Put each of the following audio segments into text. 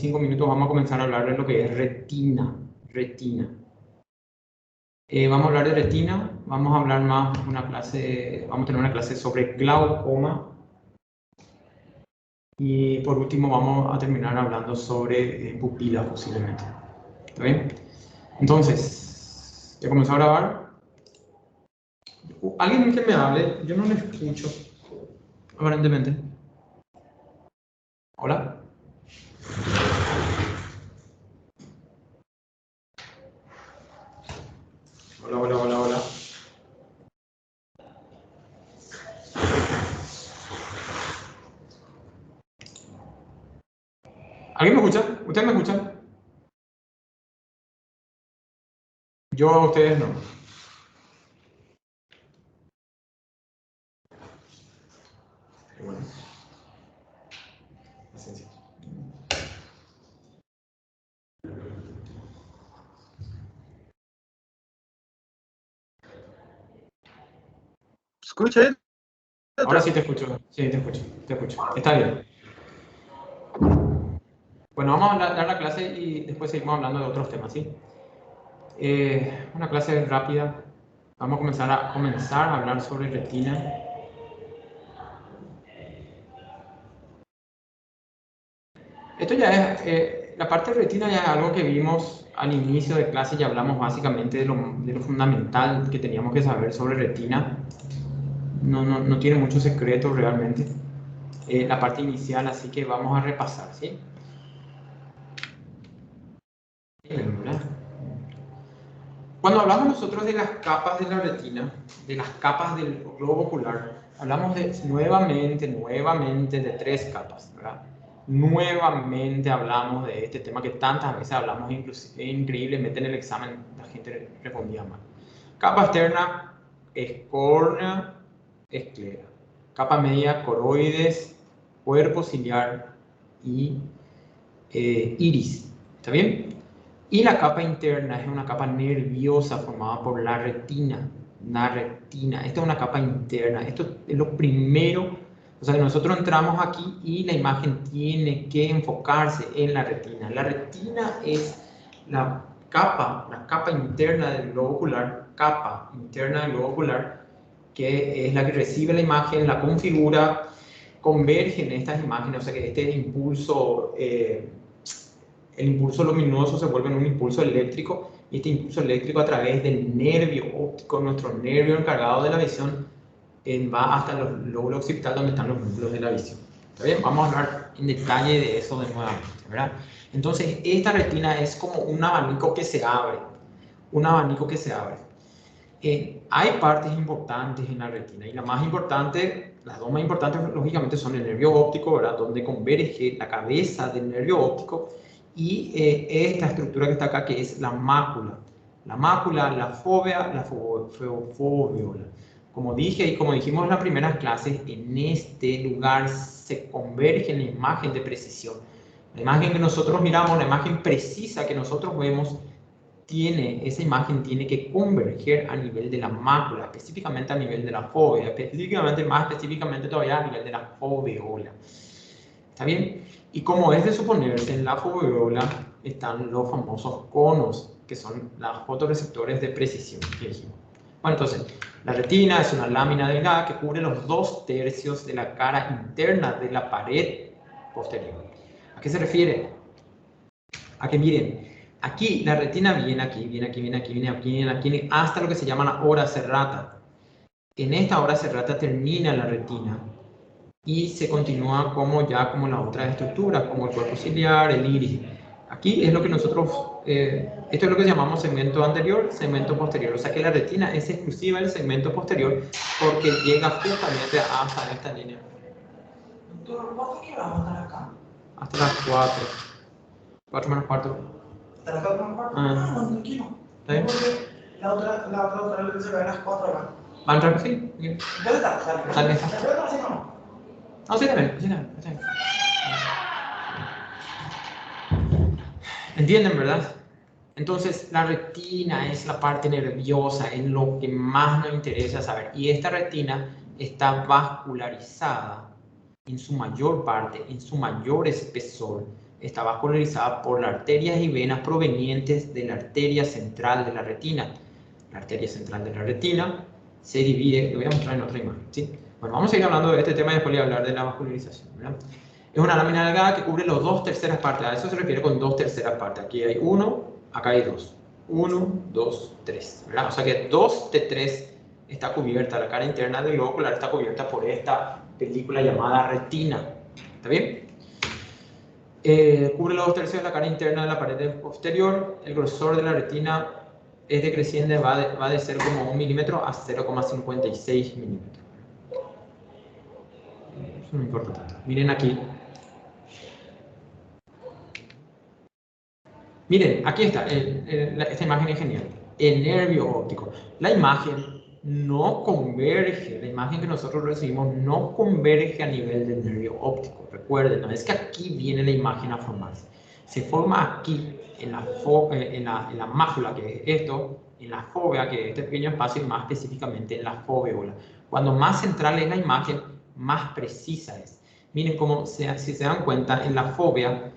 5 minutos vamos a comenzar a hablar de lo que es retina. Vamos a hablar de retina, vamos a hablar más vamos a tener una clase sobre glaucoma. Y por último vamos a terminar hablando sobre pupila posiblemente. ¿Está bien? Entonces, ya comenzó a grabar. ¿Alguien que me hable? Yo no le escucho, aparentemente. ¿Hola? Hola. ¿Alguien me escucha? ¿Ustedes me escuchan? Yo a ustedes no. Bueno. Paciencia. ¿Escucha? Ahora sí te escucho. Sí, te escucho. Está bien. Bueno, vamos a dar la clase y después seguimos hablando de otros temas, ¿sí? Una clase rápida. Vamos a comenzar a hablar sobre retina. Esto ya es, la parte de retina ya es algo que vimos al inicio de clase, ya hablamos básicamente de lo fundamental que teníamos que saber sobre retina. No tiene mucho secreto realmente. La parte inicial, así que vamos a repasar, ¿sí? Cuando hablamos nosotros de las capas de la retina, de las capas del globo ocular, hablamos nuevamente de 3 capas, ¿verdad? Nuevamente hablamos de este tema que tantas veces hablamos, increíblemente en el examen la gente respondía mal. Capa externa es córnea, esclera. Capa media, coroides, cuerpo ciliar y iris. ¿Está bien? Y la capa interna es una capa nerviosa formada por la retina. Esta es una capa interna. Esto es lo primero. O sea, nosotros entramos aquí y la imagen tiene que enfocarse en la retina. La retina es la capa interna del globo ocular, que es la que recibe la imagen, la configura, convergen estas imágenes, o sea que este impulso, el impulso luminoso se vuelve en un impulso eléctrico, y este impulso eléctrico a través del nervio óptico, nuestro nervio encargado de la visión, va hasta los lóbulos occipital donde están los núcleos de la visión. ¿Está bien? Vamos a hablar en detalle de eso de nuevamente, ¿verdad? Entonces, esta retina es como un abanico que se abre, hay partes importantes en la retina y las dos más importantes lógicamente son el nervio óptico, ¿verdad? Donde converge la cabeza del nervio óptico y esta estructura que está acá, que es la mácula. La mácula, la fóvea, la foveola. Como dije y como dijimos en las primeras clases, en este lugar se converge la imagen de precisión. La imagen que nosotros miramos, la imagen precisa que nosotros vemos, esa imagen tiene que converger a nivel de la mácula, específicamente a nivel de la fóvea, más específicamente todavía a nivel de la foveola. ¿Está bien? Y como es de suponerse, en la foveola están los famosos conos, que son los fotorreceptores de precisión que dijimos. Bueno, entonces, la retina es una lámina delgada que cubre los 2/3 de la cara interna de la pared posterior. ¿A qué se refiere? A que miren, aquí la retina viene aquí, hasta lo que se llama la ora serrata. En esta ora serrata termina la retina y se continúa como la otra estructura, como el cuerpo ciliar, el iris. Aquí es lo que nosotros, esto es lo que llamamos segmento anterior, segmento posterior. O sea que la retina es exclusiva del segmento posterior porque llega justamente hasta esta línea. Doctor, ¿cuánto que vamos a estar acá? Hasta las 4. 4 menos cuarto. ¿Hasta las 4 menos cuarto? No, tranquilo. ¿Está bien? La otra lo que se ve a las 4 acá. ¿Va a entrar? Sí. ¿Dónde está? Dale. No, sí, también. ¿Entienden, verdad? Entonces, la retina es la parte nerviosa, en lo que más nos interesa saber. Y esta retina está vascularizada en su mayor parte, en su mayor espesor, está vascularizada por las arterias y venas provenientes de la arteria central de la retina. La arteria central de la retina se divide, lo voy a mostrar en otra imagen, ¿sí? Bueno, vamos a ir hablando de este tema y después voy a hablar de la vascularización, ¿verdad? Es una lámina delgada que cubre los 2/3 partes. A eso se refiere con 2/3 partes. Aquí hay 1, acá hay 2. 1, 2, 3. ¿Verdad? O sea que 2 de 3 está cubierta. La cara interna del globo ocular está cubierta por esta película llamada retina. ¿Está bien? Cubre los 2/3 de la cara interna de la pared posterior. El grosor de la retina es decreciente, va de 0,1 milímetro a 0,56 milímetros. Eso no importa tanto. Miren aquí. Miren, aquí está, esta imagen es genial. El nervio óptico. La imagen no converge, la imagen que nosotros recibimos no converge a nivel del nervio óptico. Recuerden, no es que aquí viene la imagen a formarse. Se forma aquí, en la mácula, que es esto, en la fóvea, que es este pequeño espacio, y más específicamente en la foveola. Cuando más central es la imagen, más precisa es. Miren cómo, si se dan cuenta, en la fobia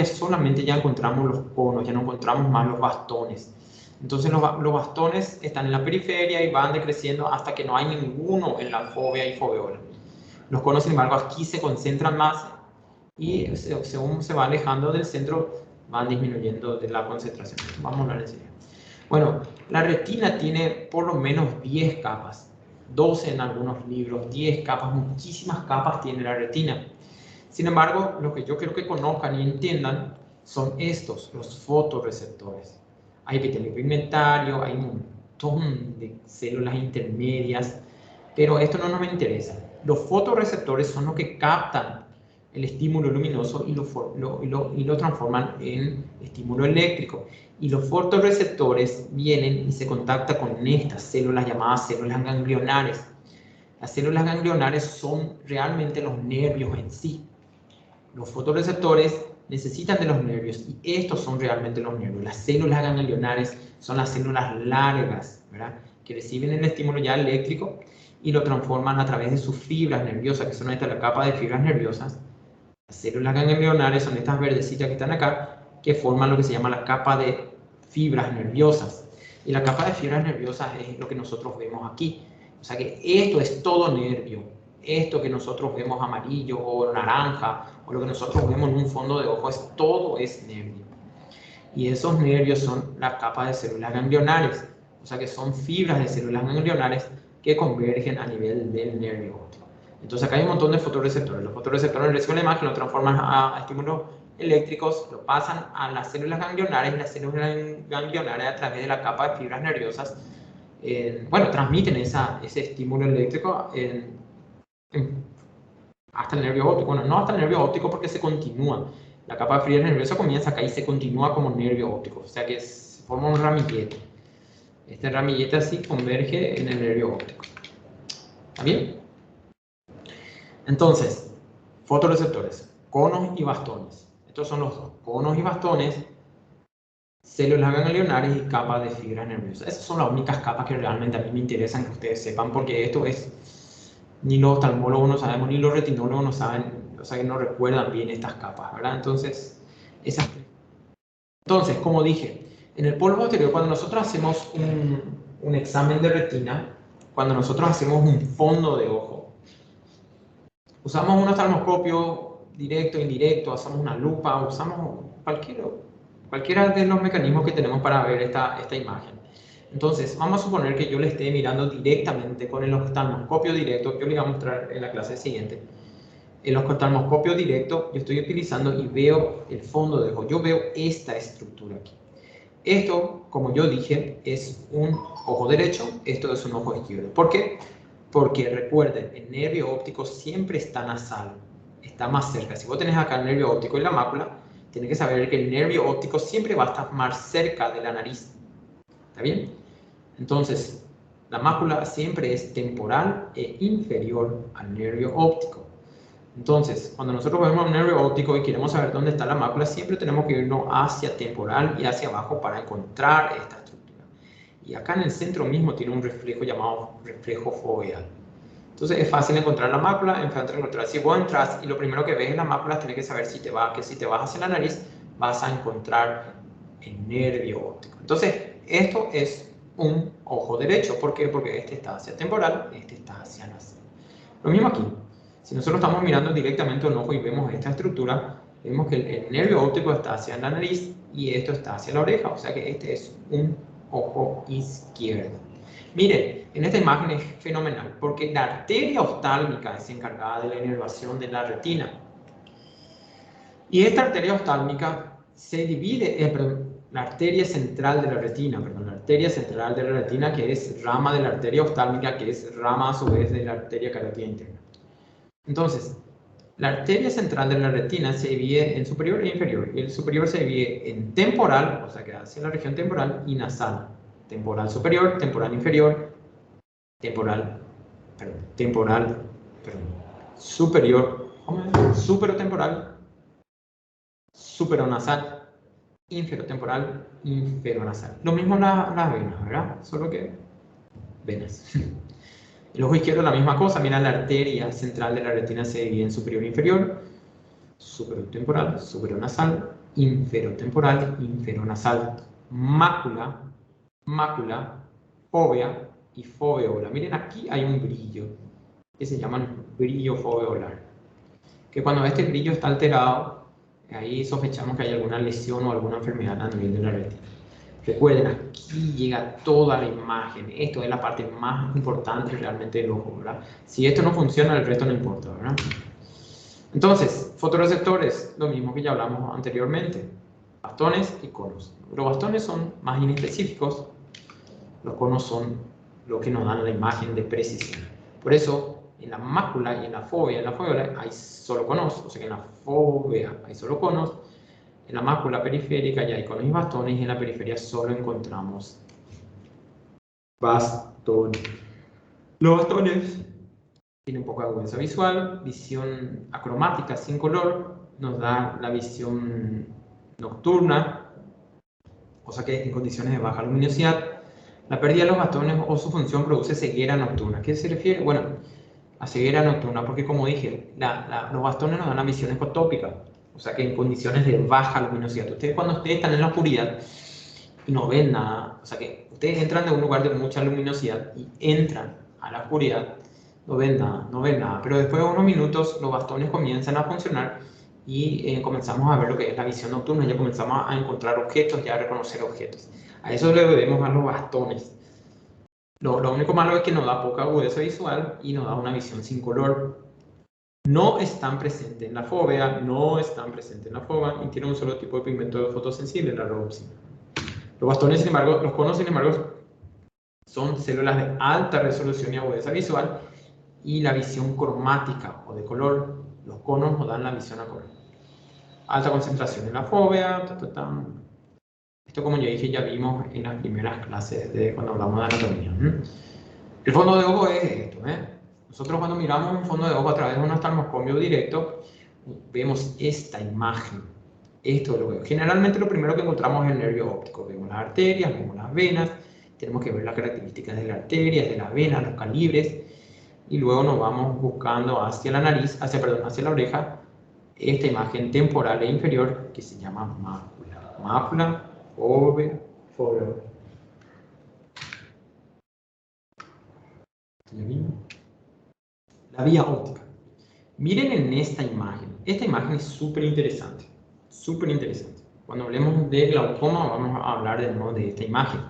solamente ya encontramos los conos, ya no encontramos más los bastones. Entonces los bastones están en la periferia y van decreciendo hasta que no hay ninguno en la fobia y foveola. Los conos, sin embargo, aquí se concentran más y según se va alejando del centro, van disminuyendo de la concentración. Vamos a hablar enseguida. Bueno, la retina tiene por lo menos 10 capas, 12 en algunos libros, 10 capas, muchísimas capas tiene la retina. Sin embargo, lo que yo quiero que conozcan y entiendan son estos, los fotorreceptores. Hay epitelio pigmentario, hay un montón de células intermedias, pero esto no nos interesa. Los fotorreceptores son los que captan el estímulo luminoso y lo transforman en estímulo eléctrico. Y los fotorreceptores vienen y se contactan con estas células llamadas células ganglionares. Las células ganglionares son realmente los nervios en sí. Los fotorreceptores necesitan de los nervios y estos son realmente los nervios. Las células ganglionares son las células largas, ¿verdad?, que reciben el estímulo ya eléctrico y lo transforman a través de sus fibras nerviosas, que son la capa de fibras nerviosas. Las células ganglionares son estas verdecitas que están acá, que forman lo que se llama la capa de fibras nerviosas. Y la capa de fibras nerviosas es lo que nosotros vemos aquí. O sea que esto es todo nervio. Esto que nosotros vemos amarillo o naranja, o lo que nosotros vemos en un fondo de ojo, todo es nervio. Y esos nervios son la capa de células ganglionares. O sea que son fibras de células ganglionares que convergen a nivel del nervio óptico. Entonces acá hay un montón de fotorreceptores. Los fotorreceptores reciben la imagen, lo transforman a estímulos eléctricos, lo pasan a las células ganglionares, y las células ganglionares a través de la capa de fibras nerviosas, bueno, transmiten ese estímulo eléctrico hasta el nervio óptico. Bueno, no hasta el nervio óptico porque se continúa. La capa de fibras nerviosas comienza acá y se continúa como nervio óptico. O sea que se forma un ramillete. Este ramillete así converge en el nervio óptico. ¿Está bien? Entonces, fotorreceptores, conos y bastones. Estos son los dos, conos y bastones, células ganglionares y capas de fibras nerviosas. Esas son las únicas capas que realmente a mí me interesan que ustedes sepan, porque esto es, ni los oftalmólogos no sabemos, ni los retinólogos no saben, o sea que no recuerdan bien estas capas, ¿verdad? Entonces, como dije, en el polo posterior, cuando nosotros hacemos un examen de retina, cuando nosotros hacemos un fondo de ojo, usamos un oftalmoscopio directo, indirecto, hacemos una lupa, usamos cualquiera de los mecanismos que tenemos para ver esta imagen. Entonces, vamos a suponer que yo le esté mirando directamente con el oftalmoscopio directo, que yo le voy a mostrar en la clase siguiente. El oftalmoscopio directo, yo estoy utilizando y veo el fondo de ojo. Yo veo esta estructura aquí. Esto, como yo dije, es un ojo derecho, esto es un ojo izquierdo. ¿Por qué? Porque recuerden, el nervio óptico siempre está nasal, está más cerca. Si vos tenés acá el nervio óptico y la mácula, tenés que saber que el nervio óptico siempre va a estar más cerca de la nariz. ¿Está bien? Entonces, la mácula siempre es temporal e inferior al nervio óptico. Entonces, cuando nosotros vemos un nervio óptico y queremos saber dónde está la mácula, siempre tenemos que irnos hacia temporal y hacia abajo para encontrar esta estructura. Y acá en el centro mismo tiene un reflejo llamado reflejo foveal. Entonces es fácil encontrar la mácula, es fácil encontrar. Si vos entras y lo primero que ves en la mácula, tenés que saber si te vas hacia la nariz, vas a encontrar el nervio óptico. Entonces, esto es un ojo derecho. ¿Por qué? Porque este está hacia temporal, este está hacia nasal. Lo mismo aquí. Si nosotros estamos mirando directamente un ojo y vemos esta estructura, vemos que el nervio óptico está hacia la nariz y esto está hacia la oreja. O sea que este es un ojo izquierdo. Miren, en esta imagen es fenomenal porque la arteria oftálmica es encargada de la inervación de la retina. Y esta arteria oftálmica se divide, la arteria central de la retina, la arteria central de la retina, que es rama de la arteria oftálmica, que es rama a su vez de la arteria carótida interna. Entonces, la arteria central de la retina se divide en superior e inferior. Y el superior se divide en temporal, o sea que hacia la región temporal, y nasal. Temporal superior, temporal inferior, superior, superotemporal, superonasal, inferotemporal, inferonasal. Lo mismo las venas, ¿verdad? Solo que venas. El ojo izquierdo la misma cosa. Mira, la arteria central de la retina se divide en superior e inferior, superotemporal, superonasal, inferotemporal, inferonasal, mácula, fóvea y foveola. Miren, aquí hay un brillo que se llama brillo foveolar, que cuando este brillo está alterado, ahí sospechamos que hay alguna lesión o alguna enfermedad a nivel de la retina. Recuerden, aquí llega toda la imagen. Esto es la parte más importante realmente del ojo, ¿verdad? Si esto no funciona, el resto no importa, ¿verdad? Entonces, fotorreceptores, lo mismo que ya hablamos anteriormente. Bastones y conos. Los bastones son más inespecíficos. Los conos son lo que nos dan la imagen de precisión. Por eso, en la mácula y en la fóvea hay solo conos. O sea que en la fóvea hay solo conos. En la mácula periférica ya hay conos y bastones, y en la periferia solo encontramos bastones. Los bastones tienen poca agudeza visual, visión acromática sin color, nos da la visión nocturna, cosa que en condiciones de baja luminosidad. La pérdida de los bastones o su función produce ceguera nocturna. ¿A qué se refiere? Bueno, a ceguera nocturna, porque como dije, los bastones nos dan la visión escotópica. O sea que en condiciones de baja luminosidad. Cuando ustedes están en la oscuridad y no ven nada, o sea que ustedes entran de un lugar de mucha luminosidad y entran a la oscuridad, no ven nada. Pero después de unos minutos los bastones comienzan a funcionar y comenzamos a ver lo que es la visión nocturna. Ya comenzamos a encontrar objetos, ya a reconocer objetos. A eso le debemos a los bastones. Lo único malo es que nos da poca agudeza visual y nos da una visión sin color. No están presentes en la fóvea, y tienen un solo tipo de pigmento fotosensible, la robopsina. Los bastones, sin embargo, los conos, sin embargo, son células de alta resolución y agudeza visual, y la visión cromática o de color. Los conos nos dan la visión a color. Alta concentración en la fóvea. Esto, como ya dije, ya vimos en las primeras clases de cuando hablamos de anatomía. El fondo de ojo es esto, Nosotros cuando miramos un fondo de ojo a través de un oftalmoscopio directo, vemos esta imagen. Esto es lo que generalmente lo primero que encontramos es el nervio óptico. Vemos las arterias, vemos las venas, tenemos que ver las características de las arterias, de las venas, los calibres, y luego nos vamos buscando hacia la nariz, hacia la oreja, esta imagen temporal e inferior que se llama mácula. Mácula, fóvea. La vía óptica. Miren en esta imagen. Esta imagen es súper interesante. Súper interesante. Cuando hablemos de glaucoma vamos a hablar de nuevo de esta imagen.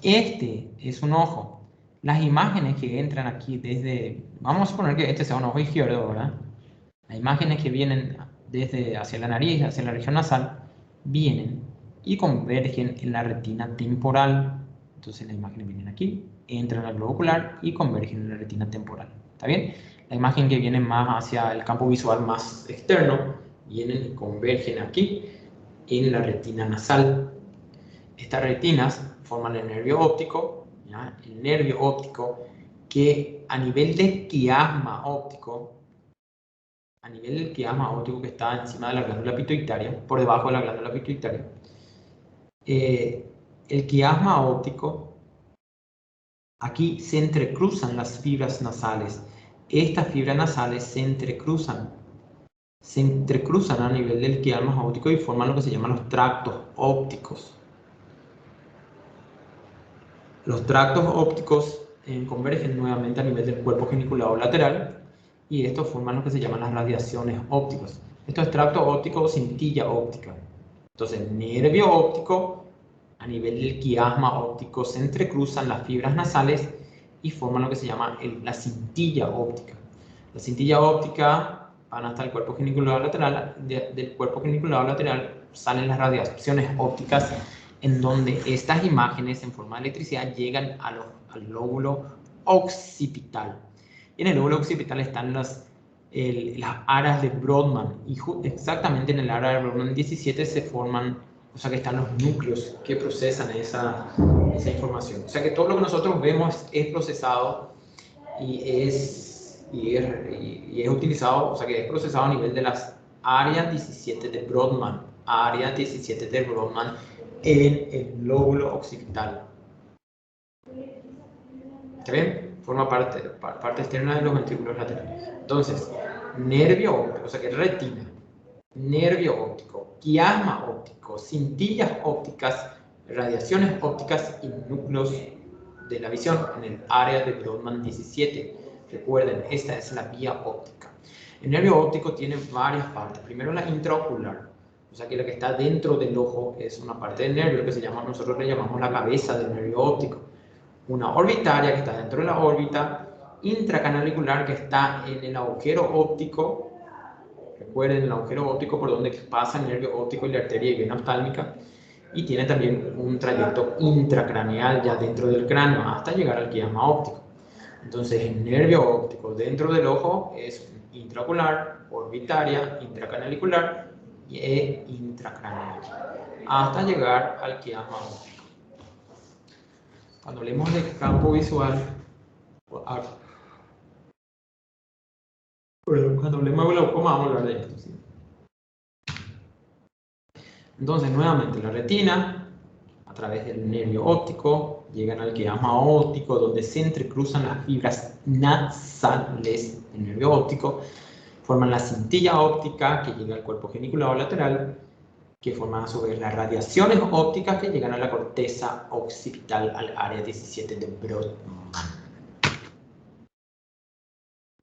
Este es un ojo. Las imágenes que entran aquí desde... Vamos a suponer que este sea un ojo izquierdo, ¿verdad? Las imágenes que vienen desde hacia la nariz, hacia la región nasal, vienen y convergen en la retina temporal. Entonces las imágenes vienen aquí, entran al globo ocular y convergen en la retina temporal. ¿Está bien? La imagen que viene más hacia el campo visual más externo, vienen y convergen aquí en la retina nasal. Estas retinas forman el nervio óptico, ¿ya? El nervio óptico que a nivel de quiasma óptico, que está encima de la glándula pituitaria, por debajo de la glándula pituitaria, el quiasma óptico Aquí se entrecruzan las fibras nasales. Estas fibras nasales se entrecruzan a nivel del quiasma óptico y forman lo que se llaman los tractos ópticos. Los tractos ópticos convergen nuevamente a nivel del cuerpo geniculado lateral y estos forman lo que se llaman las radiaciones ópticas. Esto es tracto óptico o cintilla óptica. Entonces, nervio óptico, a nivel del quiasma óptico se entrecruzan las fibras nasales y forman lo que se llama la cintilla óptica. La cintilla óptica van hasta el cuerpo geniculado lateral, del cuerpo geniculado lateral salen las radiaciones ópticas en donde estas imágenes en forma de electricidad llegan al lóbulo occipital. Y en el lóbulo occipital están las aras de Brodmann, y exactamente en el área de Brodmann 17 se forman, o sea que están los núcleos que procesan esa información. O sea que todo lo que nosotros vemos es procesado y es utilizado, o sea que es procesado a nivel de las áreas 17 de Brodmann, en el lóbulo occipital. ¿Está bien? Forma parte externa de los ventrículos laterales. Entonces, nervio óptico, o sea que retina, nervio óptico, quiasma óptico, cintillas ópticas, radiaciones ópticas y núcleos de la visión en el área de Brodmann 17. Recuerden, esta es la vía óptica. El nervio óptico tiene varias partes. Primero la intraocular, o sea que la que está dentro del ojo es una parte del nervio que nosotros le llamamos la cabeza del nervio óptico. Una orbitaria que está dentro de la órbita, intracanalicular que está en el agujero óptico. Recuerden el agujero óptico por donde pasa el nervio óptico y la arteria y vena oftálmica, y tiene también un trayecto intracraneal ya dentro del cráneo hasta llegar al quiasma óptico. Entonces el nervio óptico dentro del ojo es intraocular, orbitaria, intracanalicular e intracraneal hasta llegar al quiasma óptico. Cuando hablemos de campo visual, cuando hablemos de glaucoma vamos a hablar de esto, ¿sí? Entonces, nuevamente, la retina, a través del nervio óptico, llegan al quiasma óptico, donde se entrecruzan las fibras nasales del nervio óptico, forman la cintilla óptica, que llega al cuerpo geniculado lateral, que forman a su vez las radiaciones ópticas, que llegan a la corteza occipital, al área 17 de Brodmann.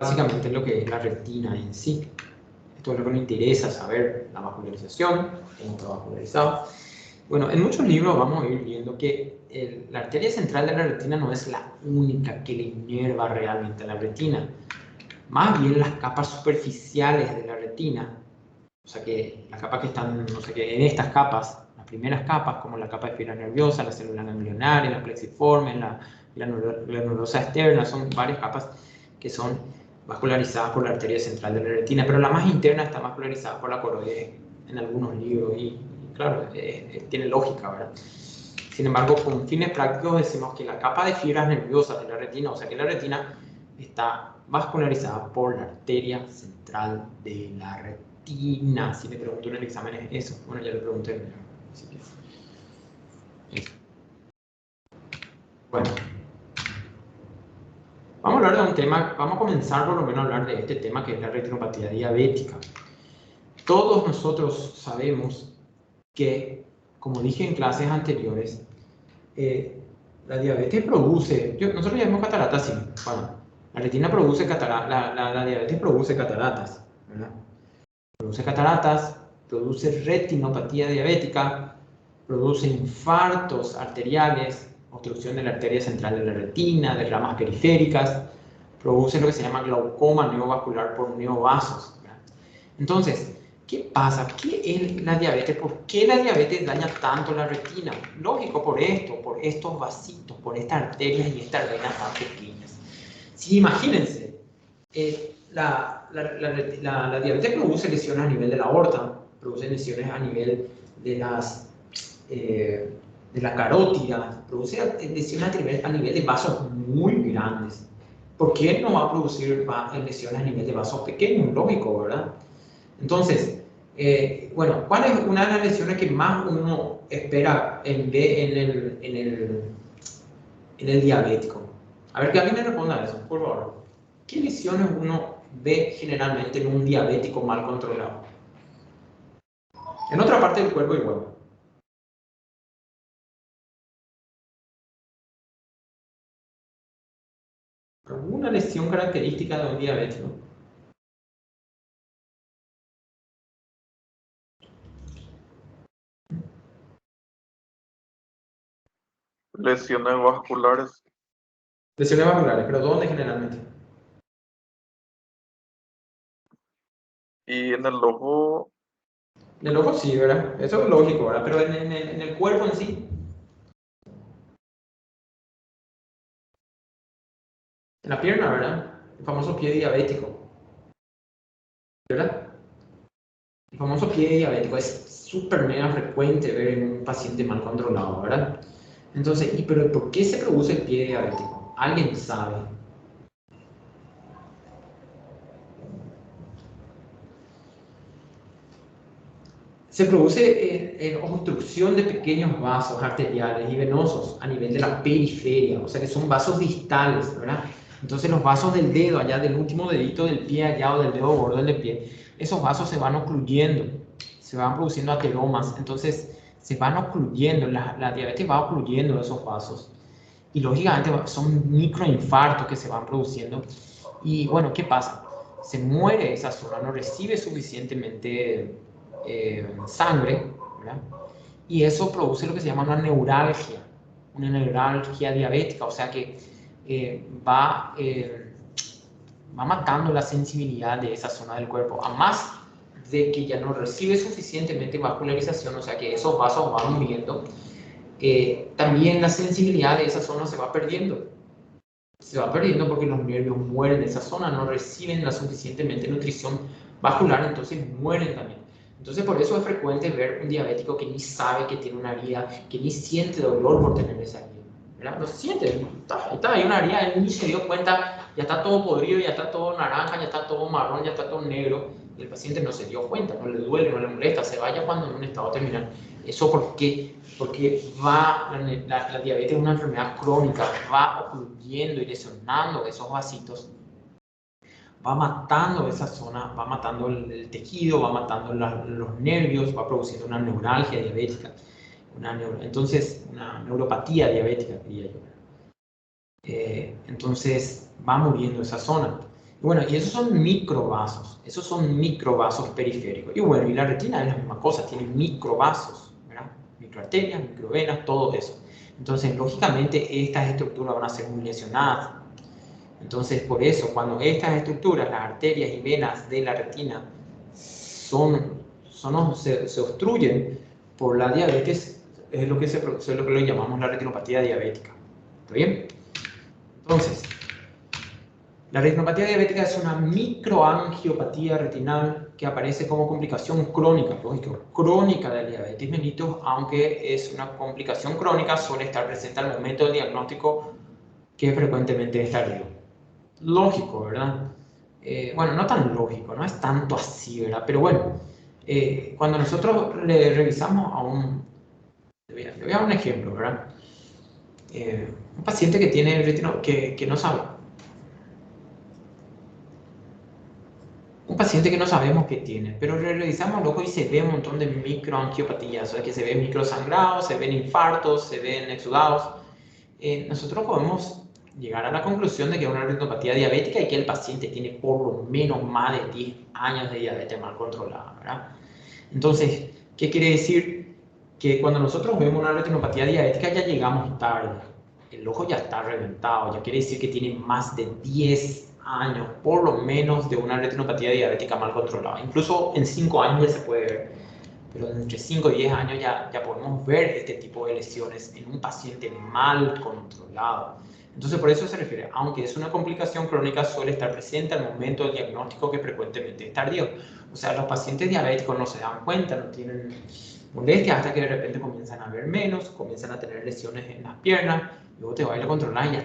Básicamente lo que es la retina en sí. Esto es lo que me interesa saber, la vascularización, cómo está vascularizado. Bueno, en muchos libros vamos a ir viendo que la arteria central de la retina no es la única que le inerva realmente a la retina. Más bien las capas superficiales de la retina, o sea que las capas que están, no sé qué, en estas capas, las primeras capas, como la capa de fibra nerviosa, la célula ganglionaria, la plexiforme, la granulosa externa, son varias capas que son vascularizadas por la arteria central de la retina, pero la más interna está vascularizada por la coroide en algunos libros y claro, tiene lógica, ¿verdad? Sin embargo, con fines prácticos decimos que la capa de fibras nerviosas de la retina, o sea que la retina está vascularizada por la arteria central de la retina. Si le pregunto en el examen es eso. Bueno, ya le pregunté. Así que, eso. Bueno. Vamos a hablar de un tema, vamos a comenzar por lo menos a hablar de este tema que es la retinopatía diabética. Todos nosotros sabemos que, como dije en clases anteriores, la diabetes produce, nosotros llamamos cataratas, sí, bueno, la retina produce cataratas, la diabetes produce cataratas, ¿verdad? Produce cataratas, produce retinopatía diabética, produce infartos arteriales, obstrucción de la arteria central de la retina, de ramas periféricas, produce lo que se llama glaucoma neovascular por neovasos, ¿verdad? Entonces, ¿qué pasa? ¿Qué es la diabetes? ¿Por qué la diabetes daña tanto la retina? Lógico, por esto, por estos vasitos, por estas arterias y estas venas tan pequeñas. Sí, imagínense, la diabetes produce lesiones a nivel de la aorta, produce lesiones a nivel de la carótida, produce lesiones a nivel de vasos muy grandes. ¿Por qué no va a producir lesiones a nivel de vasos pequeños? Lógico, ¿verdad? Entonces, bueno, ¿cuál es una de las lesiones que más uno espera en el diabético? A ver, que alguien me responda a eso, por favor. ¿Qué lesiones uno ve generalmente en un diabético mal controlado? En otra parte del cuerpo igual. ¿Alguna lesión característica de un diabético? Lesiones vasculares. Lesiones vasculares, pero ¿dónde generalmente? Y en el ojo, En el ojo sí, ¿verdad? Eso es lógico, ¿verdad? Pero en el cuerpo en sí. En la pierna, ¿verdad? El famoso pie diabético, ¿verdad? El famoso pie diabético es súper mega frecuente ver en un paciente mal controlado, ¿verdad? Entonces, pero por qué se produce el pie diabético? ¿Alguien sabe? Se produce obstrucción de pequeños vasos arteriales y venosos a nivel de la periferia, o sea que son vasos distales, ¿verdad? Entonces los vasos del dedo, allá del último dedito del pie allá o del dedo gordo del pie, esos vasos se van ocluyendo, se van produciendo ateromas, entonces se van ocluyendo, la diabetes va ocluyendo esos vasos y lógicamente son microinfartos que se van produciendo y bueno, ¿qué pasa? Se muere esa zona, no recibe suficientemente sangre, ¿verdad? Y eso produce lo que se llama una neuralgia diabética, o sea que va matando la sensibilidad de esa zona del cuerpo, a más de que ya no recibe suficientemente vascularización, o sea que esos vasos van muriendo, también la sensibilidad de esa zona se va perdiendo. Se va perdiendo porque los nervios mueren en esa zona, no reciben la suficientemente nutrición vascular, entonces mueren también. Entonces por eso es frecuente ver un diabético que ni sabe que tiene una herida, que ni siente dolor por tener esa herida, ¿verdad? No se siente, hay una herida, él ni se dio cuenta, ya está todo podrido, ya está todo naranja, ya está todo marrón, ya está todo negro, y el paciente no se dio cuenta, no le duele, no le molesta, se vaya cuando en un estado terminal. ¿Eso por qué? Porque la diabetes es una enfermedad crónica, va ocluyendo y lesionando esos vasitos, va matando esa zona, va matando el tejido, va matando los nervios, va produciendo una neuralgia diabética, entonces una neuropatía diabética, diría yo. Entonces va muriendo esa zona. Y bueno, y esos son microvasos periféricos. Y bueno, y la retina es la misma cosa, tiene microvasos, ¿verdad? Microarterias, microvenas, todo eso. Entonces, lógicamente, estas estructuras van a ser muy lesionadas. Entonces, por eso, cuando estas estructuras, las arterias y venas de la retina, se obstruyen por la diabetes, es lo que lo llamamos la retinopatía diabética. ¿Está bien? Entonces, la retinopatía diabética es una microangiopatía retinal que aparece como complicación crónica, lógico, crónica del diabetes mellitus, aunque es una complicación crónica, suele estar presente al momento del diagnóstico, que frecuentemente es tardío. Lógico, ¿verdad? Bueno, no tan lógico, no es tanto así, ¿verdad? Pero bueno, cuando nosotros le revisamos a le voy a dar un ejemplo, ¿verdad? Un paciente que tiene que no sabe. Un paciente que no sabemos qué tiene, pero le revisamos el ojo y se ve un montón de microangiopatías, o sea que se ven microsangrados, se ven infartos, se ven exudados. Nosotros podemos llegar a la conclusión de que es una retinopatía diabética y que el paciente tiene por lo menos más de 10 años de diabetes mal controlada, ¿verdad? Entonces, ¿qué quiere decir? Que cuando nosotros vemos una retinopatía diabética ya llegamos tarde. El ojo ya está reventado, ya quiere decir que tiene más de 10 años, por lo menos, de una retinopatía diabética mal controlada. Incluso en 5 años ya se puede ver, pero entre 5 y 10 años ya podemos ver este tipo de lesiones en un paciente mal controlado. Entonces, por eso se refiere, aunque es una complicación crónica, suele estar presente al momento del diagnóstico, que frecuentemente es tardío. O sea, los pacientes diabéticos no se dan cuenta, no tienen molestias, hasta que de repente comienzan a ver menos, comienzan a tener lesiones en las piernas, luego te va a ir a controlar y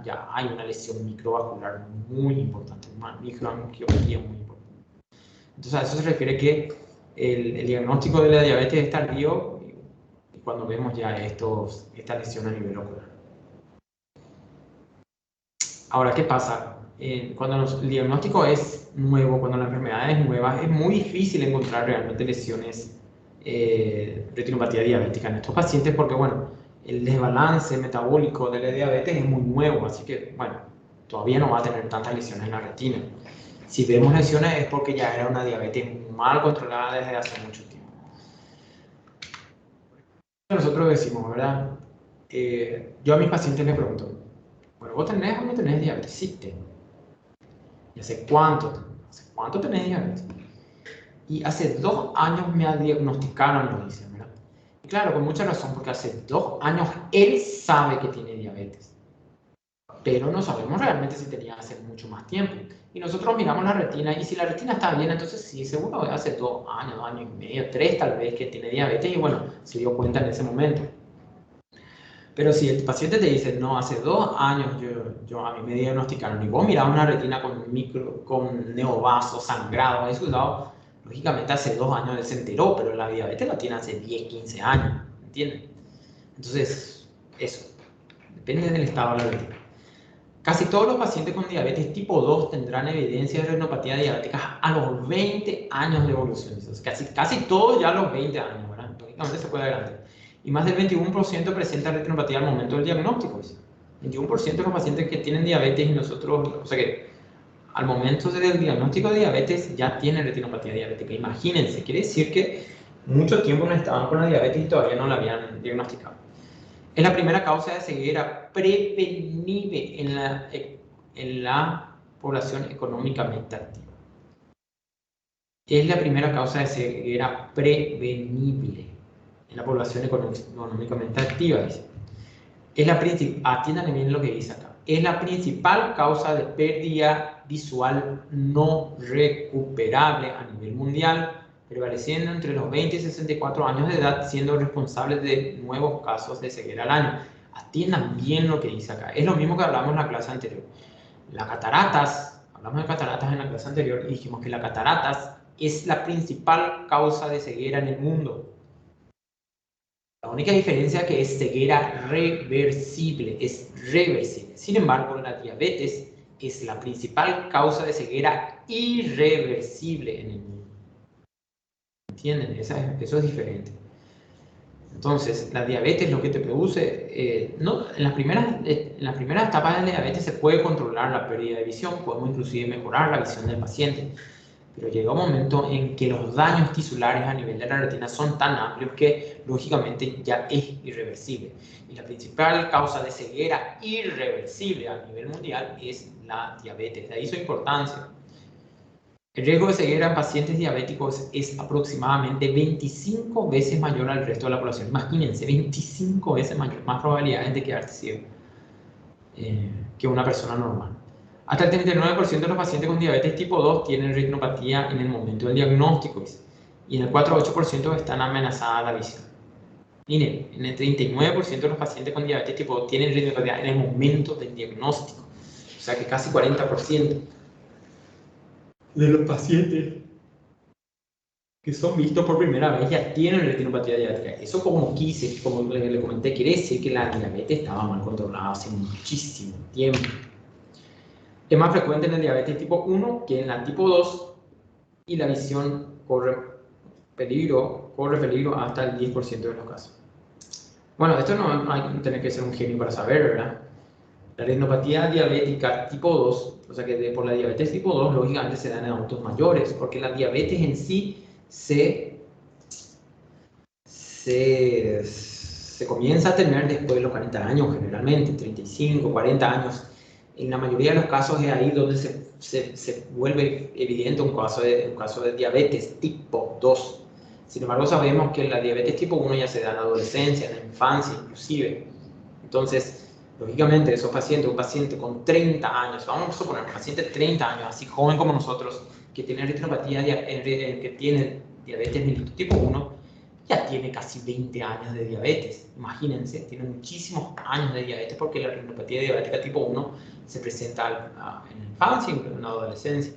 ya hay una lesión microvascular muy importante, una microangiopatía muy importante. Entonces, a eso se refiere que el diagnóstico de la diabetes es tardío y cuando vemos ya esta lesión a nivel ocular. Ahora, ¿qué pasa? Cuando el diagnóstico es nuevo, cuando la enfermedad es nueva, es muy difícil encontrar realmente lesiones retinopatía diabética en estos pacientes porque, bueno, el desbalance metabólico de la diabetes es muy nuevo, así que, bueno, todavía no va a tener tantas lesiones en la retina. Si vemos lesiones es porque ya era una diabetes mal controlada desde hace mucho tiempo. Nosotros decimos, ¿verdad? Yo a mis pacientes les pregunto, bueno, ¿vos tenés o no tenés diabetes? Sí, tengo. ¿Y hace cuánto? ¿Hace cuánto tenés diabetes? Y hace 2 años me diagnosticaron, lo dicen, ¿verdad? Y claro, con mucha razón, porque hace 2 años él sabe que tiene diabetes, pero no sabemos realmente si tenía hace mucho más tiempo. Y nosotros miramos la retina, y si la retina está bien, entonces sí, seguro hace 2 años, 2 años y medio, 3 tal vez que tiene diabetes, y bueno, se dio cuenta en ese momento. Pero si el paciente te dice, no, hace 2 años a mí me diagnosticaron, y vos mirás una retina con neovaso, sangrado, eso, lógicamente hace 2 años él se enteró, pero la diabetes la tiene hace 10, 15 años, ¿entienden? Entonces, eso, depende del estado de la retina. Casi todos los pacientes con diabetes tipo 2 tendrán evidencia de retinopatía diabética a los 20 años de evolución. Casi todos ya a los 20 años, ¿verdad? Lógicamente se puede adelantar. Y más del 21% presenta retinopatía al momento del diagnóstico. 21% de los pacientes que tienen diabetes y nosotros, o sea que al momento del diagnóstico de diabetes ya tienen retinopatía diabética. Imagínense, quiere decir que mucho tiempo no estaban con la diabetes y todavía no la habían diagnosticado. Es la primera causa de ceguera prevenible en la población económicamente activa. Es la primera causa de ceguera prevenible en la población económicamente activa, dice. Es la atiendan bien lo que dice acá. Es la principal causa de pérdida visual no recuperable a nivel mundial, prevaleciendo entre los 20 y 64 años de edad, siendo responsables de nuevos casos de ceguera al año. Atiendan bien lo que dice acá. Es lo mismo que hablamos en la clase anterior. Las cataratas, hablamos de cataratas en la clase anterior y dijimos que las cataratas es la principal causa de ceguera en el mundo. La única diferencia es que es ceguera reversible, es reversible. Sin embargo, la diabetes es la principal causa de ceguera irreversible en el mundo. ¿Entienden? Eso es diferente. Entonces, la diabetes lo que te produce, no, en las primeras etapas de la diabetes se puede controlar la pérdida de visión, podemos inclusive mejorar la visión del paciente, pero llega un momento en que los daños tisulares a nivel de la retina son tan amplios que lógicamente ya es irreversible. Y la principal causa de ceguera irreversible a nivel mundial es la diabetes, de ahí su importancia. El riesgo de ceguera en pacientes diabéticos es aproximadamente 25 veces mayor al resto de la población. Imagínense, 25 veces mayor, más probabilidades de quedarse ciego que una persona normal. Hasta el 39% de los pacientes con diabetes tipo 2 tienen retinopatía en el momento del diagnóstico, y en el 4,8% están amenazadas la visión. Miren, en el 39% de los pacientes con diabetes tipo 2 tienen retinopatía en el momento del diagnóstico. O sea que casi 40% de los pacientes que son vistos por primera vez ya tienen retinopatía diabética. Eso como le comenté, quiere decir que la diabetes estaba mal controlada hace muchísimo tiempo. Es más frecuente en el diabetes tipo 1 que en la tipo 2 y la visión corre peligro hasta el 10% de los casos. Bueno, esto no hay que tener que ser un genio para saber, ¿verdad? La retinopatía diabética tipo 2, o sea que por la diabetes tipo 2, lógicamente se dan en adultos mayores, porque la diabetes en sí se comienza a tener después de los 40 años, generalmente, 35, 40 años. En la mayoría de los casos es ahí donde se vuelve evidente un caso de diabetes tipo 2. Sin embargo, sabemos que la diabetes tipo 1 ya se da en la adolescencia, en la infancia inclusive. Entonces, lógicamente, esos pacientes, un paciente con 30 años, vamos a suponer un paciente de 30 años, así joven como nosotros, que tiene retinopatía, que tiene diabetes mellitus tipo 1, ya tiene casi 20 años de diabetes. Imagínense, tiene muchísimos años de diabetes porque la retinopatía diabética tipo 1 se presenta en la infancia y en la adolescencia.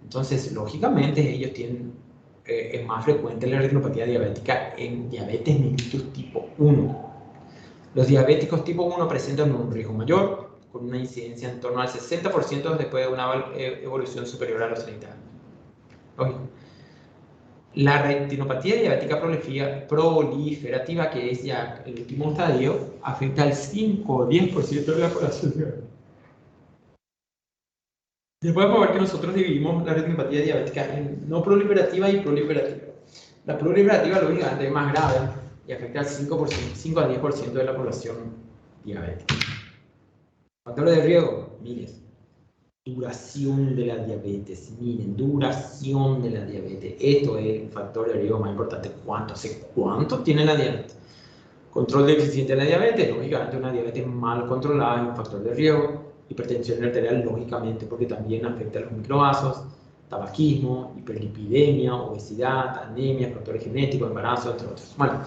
Entonces, lógicamente, ellos tienen, es más frecuente la retinopatía diabética en diabetes mellitus tipo 1. Los diabéticos tipo 1 presentan un riesgo mayor, con una incidencia en torno al 60% después de una evolución superior a los 30 años. Lógico. La retinopatía diabética proliferativa, que es ya el último estadio, afecta al 5 o 10% de la población diabética. Después podemos ver que nosotros dividimos la retinopatía diabética en no proliferativa y proliferativa. La proliferativa, lógicamente, es más grave y afecta al 5 a 10% de la población diabética. Factores de riesgo, miles. Duración de la diabetes. Miren, duración de la diabetes. Esto es el factor de riesgo más importante. ¿Cuánto tiene la diabetes? Control deficiente de la diabetes. Lógicamente, una diabetes mal controlada es un factor de riesgo. Hipertensión arterial, lógicamente, porque también afecta a los microvasos. Tabaquismo, hiperlipidemia, obesidad, anemia, factores genéticos, embarazo, entre otros. Bueno,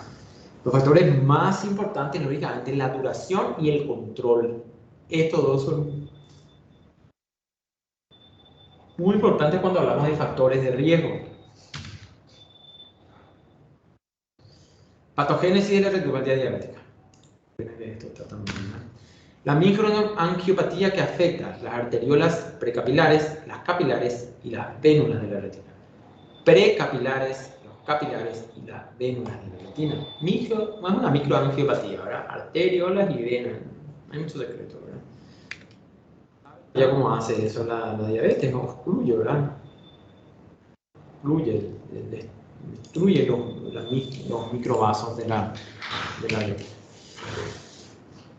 los factores más importantes, lógicamente, la duración y el control. Estos dos son muy importante cuando hablamos de factores de riesgo. Patogénesis de la retinopatía diabética. La microangiopatía que afecta las arteriolas precapilares, las capilares y las vénulas de la retina. Precapilares, los capilares y las vénulas de la retina. Es una microangiopatía, ¿verdad? Arteriolas y vénulas. Hay mucho secreto, ¿verdad? Ya cómo hace eso la diabetes, ¿no? Excluye, ¿verdad? Destruye los microvasos de la retina.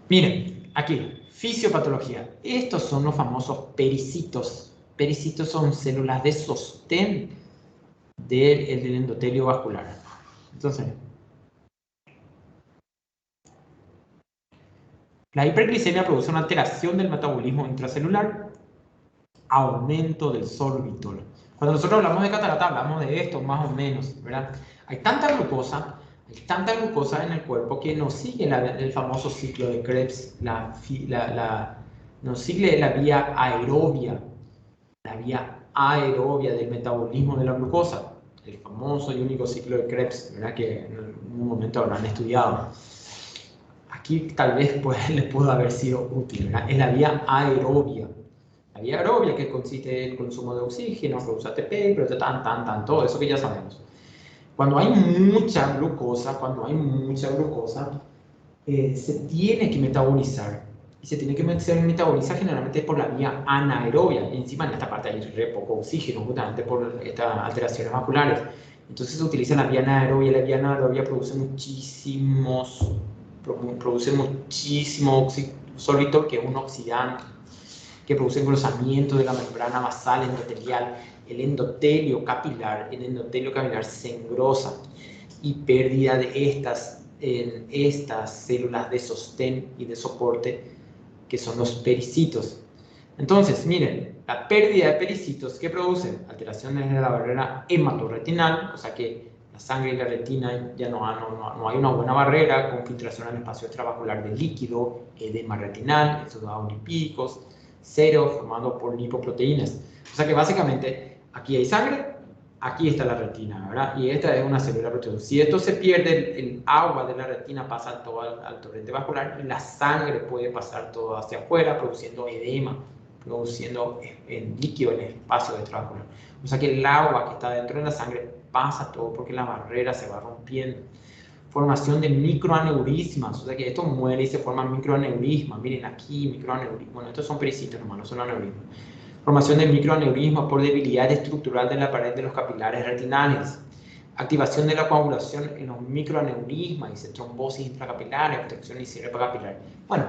Miren, aquí, fisiopatología. Estos son los famosos pericitos. Pericitos son células de sostén del endotelio vascular. Entonces, la hiperglicemia produce una alteración del metabolismo intracelular, aumento del sorbitol. Cuando nosotros hablamos de catarata, hablamos de esto más o menos, ¿verdad? Hay tanta glucosa en el cuerpo que nos sigue el famoso ciclo de Krebs, nos sigue la vía aerobia del metabolismo de la glucosa, el famoso y único ciclo de Krebs, ¿verdad? Que en algún momento habrán estudiado. Aquí tal vez les pudo haber sido útil, ¿verdad? Es la vía aerobia. La vía aerobia, que consiste en el consumo de oxígeno, produce ATP, pero todo eso que ya sabemos. Cuando hay mucha glucosa, se tiene que metabolizar. Y se tiene que metabolizar generalmente por la vía anaerobia. Y encima en esta parte hay re poco oxígeno, justamente por estas alteraciones vasculares. Entonces se utiliza la vía anaerobia. La vía anaerobia produce muchísimo sorbitol, que es un oxidante, que produce engrosamiento de la membrana basal endotelial. El endotelio capilar se engrosa y pérdida de estas células de sostén y de soporte, que son los pericitos. Entonces, miren, la pérdida de pericitos, ¿qué produce? Alteraciones de la barrera hematorretinal, o sea que la sangre y la retina ya no hay una buena barrera, con filtración al espacio extravascular de líquido, edema retinal, exudados lipídicos, cero, formado por lipoproteínas. O sea que básicamente aquí hay sangre, aquí está la retina, ¿verdad? Y esta es una célula protectora. Si esto se pierde, el agua de la retina pasa todo al torrente vascular y la sangre puede pasar todo hacia afuera, produciendo edema, produciendo líquido en el espacio extravascular. O sea que el agua que está dentro de la sangre pasa todo porque la barrera se va rompiendo. Formación de microaneurismas, o sea que esto muere y se forman microaneurismas. Miren aquí, microaneurismas. Bueno, estos son pericitos nomás, no son aneurismas. Formación de microaneurismas por debilidad estructural de la pared de los capilares retinales. Activación de la coagulación en los microaneurismas, dice trombosis intracapilar, obstrucción y cierre capilar. Bueno,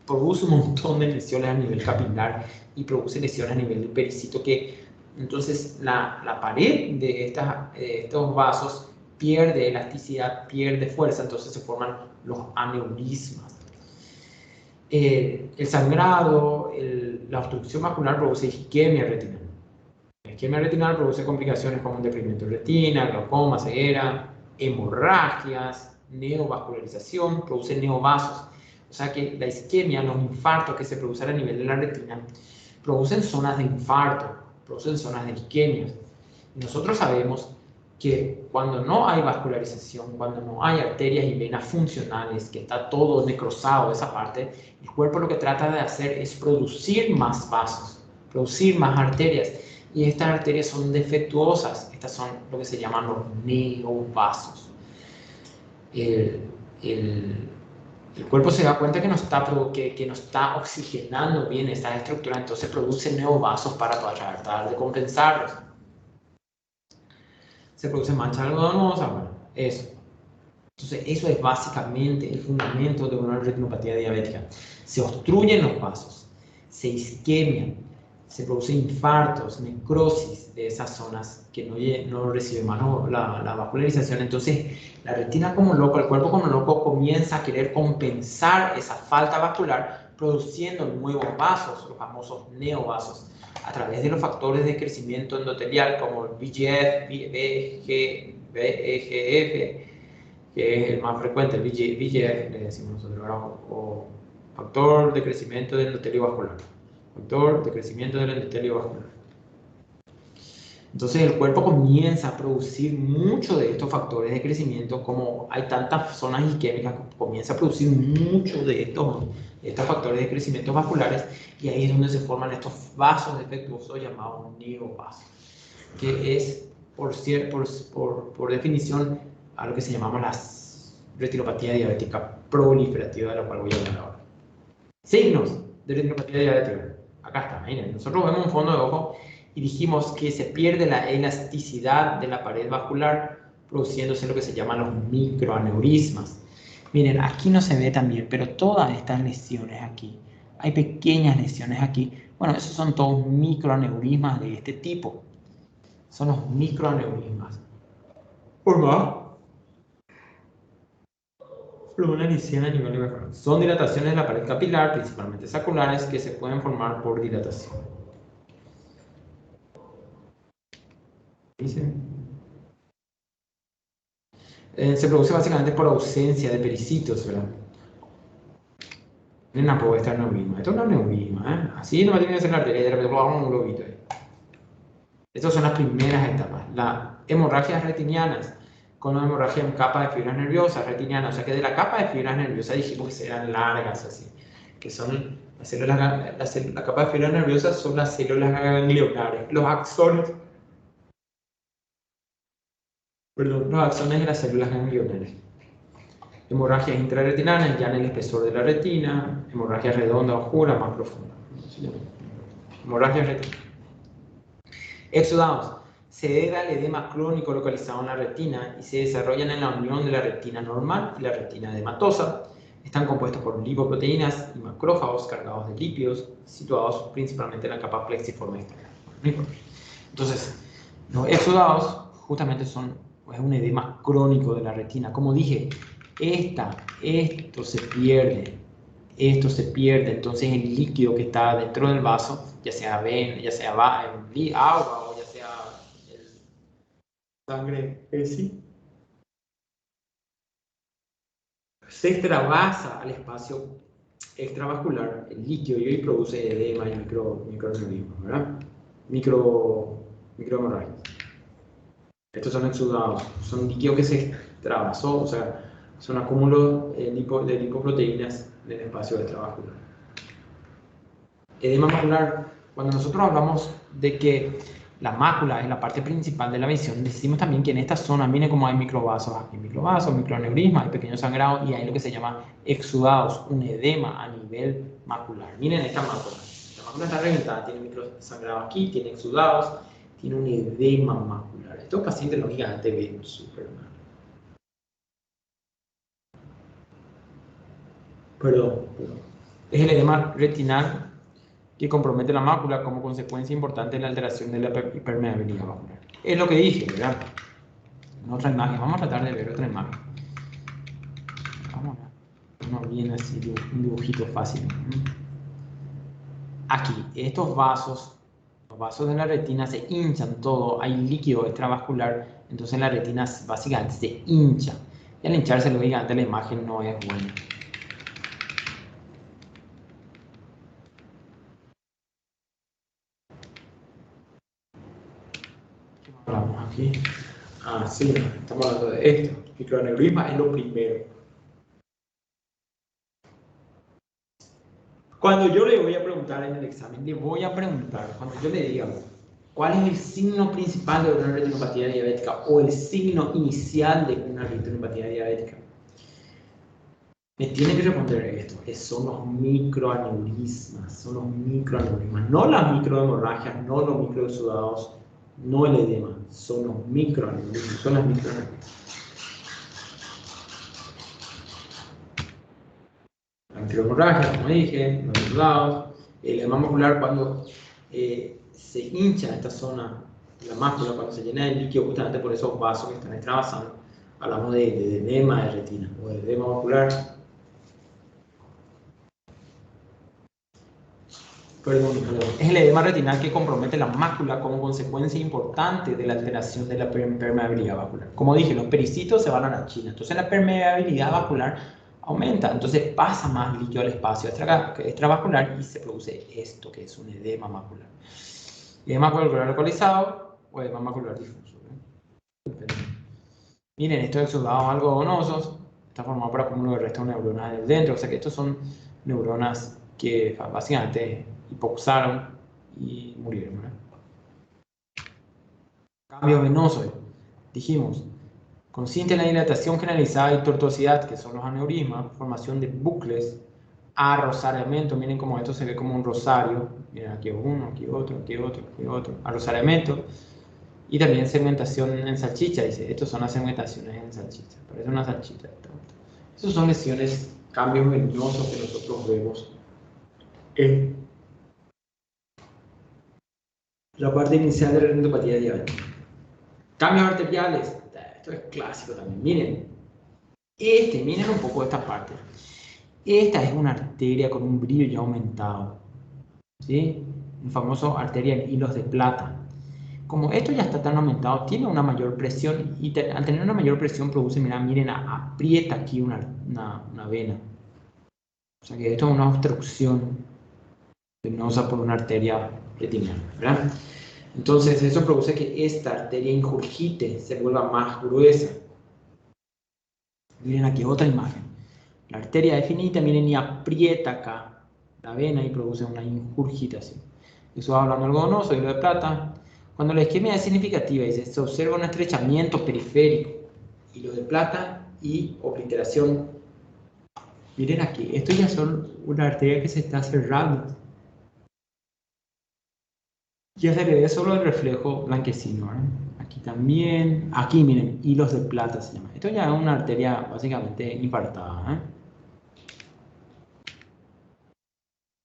produce un montón de lesiones a nivel capilar y produce lesiones a nivel del pericito, que entonces la pared de estos vasos pierde elasticidad, pierde fuerza, entonces se forman los aneurismas. El sangrado, la obstrucción macular produce isquemia retinal. La isquemia retinal produce complicaciones como deprimimiento de retina, glaucoma, ceguera, hemorragias, neovascularización, produce neovasos. O sea que la isquemia, los infartos que se producen a nivel de la retina, producen zonas de infarto, producen zonas de isquemia. Y nosotros sabemos que cuando no hay vascularización, cuando no hay arterias y venas funcionales, que está todo necrosado esa parte, el cuerpo lo que trata de hacer es producir más vasos, producir más arterias. Y estas arterias son defectuosas, estas son lo que se llaman los neovasos. El cuerpo se da cuenta que no está oxigenando bien estas estructuras, entonces produce neovasos para tratar de compensarlos. Se producen manchas algodonosas, bueno, eso. Entonces, eso es básicamente el fundamento de una retinopatía diabética. Se obstruyen los vasos, se isquemian, se producen infartos, necrosis de esas zonas que no reciben más la vascularización. Entonces, la retina como loco, el cuerpo como loco comienza a querer compensar esa falta vascular produciendo nuevos vasos, los famosos neovasos, a través de los factores de crecimiento endotelial como el VEGF, VEGF, que es el más frecuente, el VEGF, le decimos nosotros, o factor de crecimiento del endotelio vascular. Factor de crecimiento del endotelio vascular. Entonces el cuerpo comienza a producir mucho de estos factores de crecimiento, como hay tantas zonas isquémicas, comienza a producir mucho de estos factores de crecimiento vasculares, y ahí es donde se forman estos vasos defectuosos llamados neovasos, que es por definición a lo que se llamamos la retinopatía diabética proliferativa, de la cual voy a hablar ahora. Signos de retinopatía diabética. Acá está, miren, nosotros vemos un fondo de ojo y dijimos que se pierde la elasticidad de la pared vascular, produciéndose lo que se llaman los microaneurismas. Miren, aquí no se ve tan bien, pero todas estas lesiones aquí, hay pequeñas lesiones aquí. Bueno, esos son todos microaneurismas de este tipo. Son los microaneurismas. Por más, una lesión a nivel vascular. Son dilataciones de la pared capilar, principalmente saculares, que se pueden formar por dilatación. ¿Dice? Se produce básicamente por ausencia de pericitos, ¿verdad? Una puede estar neurisma. Esto es un neurisma, ¿eh? Así no tiene que ser la arteria, de repente vamos a un globito ahí. Estas son las primeras etapas. Las hemorragias retinianas, con una hemorragia en capa de fibras nerviosas retinianas. O sea que de la capa de fibras nerviosas dijimos que serán largas, así. Que son las células, la capa de fibras nerviosas son las células ganglionares, los axones. Perdón, los axones de las células ganglionares. Hemorragias intrarretinianas ya en el espesor de la retina, hemorragia redonda oscura más profunda. Hemorragia retina. Exudados. Se debe al edema crónico localizado en la retina y se desarrollan en la unión de la retina normal y la retina edematosa. Están compuestos por lipoproteínas y macrófagos cargados de lípidos, situados principalmente en la capa plexiforme externa. Entonces, los exudados justamente es un edema crónico de la retina. Como dije, esto se pierde, entonces el líquido que está dentro del vaso, ya sea agua o ya sea sangre en sí, se extravasa al espacio extravascular, el líquido, y produce edema y microaneurismas, ¿verdad? Microhemorragias. Estos son exudados, son líquidos que se extravasó, o sea, son acúmulos de lipoproteínas en el espacio extravascular. Edema macular, cuando nosotros hablamos de que la mácula es la parte principal de la visión, decimos también que en esta zona, miren cómo hay microvasos, aquí microvasos, microaneurismas, hay pequeños sangrados y hay lo que se llama exudados, un edema a nivel macular. Miren esta mácula está reventada, tiene microsangrados aquí, tiene exudados, tiene un edema macular. Estos pacientes lógicamente ven súper mal. Perdón. Es el edema retinal que compromete la mácula como consecuencia importante de la alteración de la permeabilidad vascular. Es lo que dije, ¿verdad? En otra imagen, vamos a tratar de ver otra imagen. Vamos a ver. No viene así, un dibujito fácil. Aquí, estos vasos, los vasos de la retina se hinchan todo, hay líquido extravascular, entonces la retina básicamente se hincha. Y al hincharse, lógicamente, la imagen no es buena. Vamos aquí. Ah, sí, estamos hablando de esto. Microaneurisma es lo primero. Cuando yo le voy a preguntar en el examen, le voy a preguntar, cuando yo le diga, ¿cuál es el signo principal de una retinopatía diabética o el signo inicial de una retinopatía diabética? Me tiene que responder esto, que son los microaneurismas, no las microhemorragias, no los microexudados, no el edema, son los microaneurismas, son las microaneurismas. La microhemorragia, como dije, los exudados, el edema macular cuando se hincha esta zona, la mácula, cuando se llena de líquido justamente por esos vasos que están extravasando, hablamos de edema de retina o de edema macular. Perdón. Es el edema retinal que compromete la mácula como consecuencia importante de la alteración de la permeabilidad vascular. Como dije, los pericitos se van a la China, entonces la permeabilidad vascular aumenta, entonces pasa más líquido al espacio extravascular y se produce esto que es un edema macular. Edema macular localizado o edema macular difuso. Miren, estos exudados algodonosos están formados por acúmulo de restos de neuronas dentro, o sea que estos son neuronas que básicamente hipoxaron y murieron. ¿Verdad? Cambio venoso, dijimos, consiste en la dilatación generalizada y tortuosidad, que son los aneurismas, formación de bucles, arrosariamiento, miren cómo esto se ve como un rosario, miren aquí uno, aquí otro, aquí otro, aquí otro, arrosariamiento, y también segmentación en salchicha, dice, estos son las segmentaciones en salchicha, parece una salchicha. Esas son lesiones, cambios venosos que nosotros vemos en la parte inicial de la retinopatía diabética. Cambios arteriales, esto es clásico también. Miren, miren un poco esta parte. Esta es una arteria con un brillo ya aumentado, ¿sí? El famoso arteria en hilos de plata. Como esto ya está tan aumentado, tiene una mayor presión y al tener una mayor presión produce, miren, aprieta aquí una vena. O sea que esto es una obstrucción venosa por una arteria retinal, ¿verdad? Entonces eso produce que esta arteria ingurgite, se vuelva más gruesa. Miren aquí otra imagen. La arteria es finita, miren, y aprieta acá la vena y produce una ingurgitación. Eso va hablando algodonoso, hilo de plata. Cuando la isquemia es significativa, dice, se observa un estrechamiento periférico, hilo de plata y obliteración. Miren aquí, esto ya son una arteria que se está cerrando. Ya se le ve solo el reflejo blanquecino, ¿eh? Aquí también, aquí miren, hilos de plata se llama. Esto ya es una arteria básicamente infartada, ¿eh?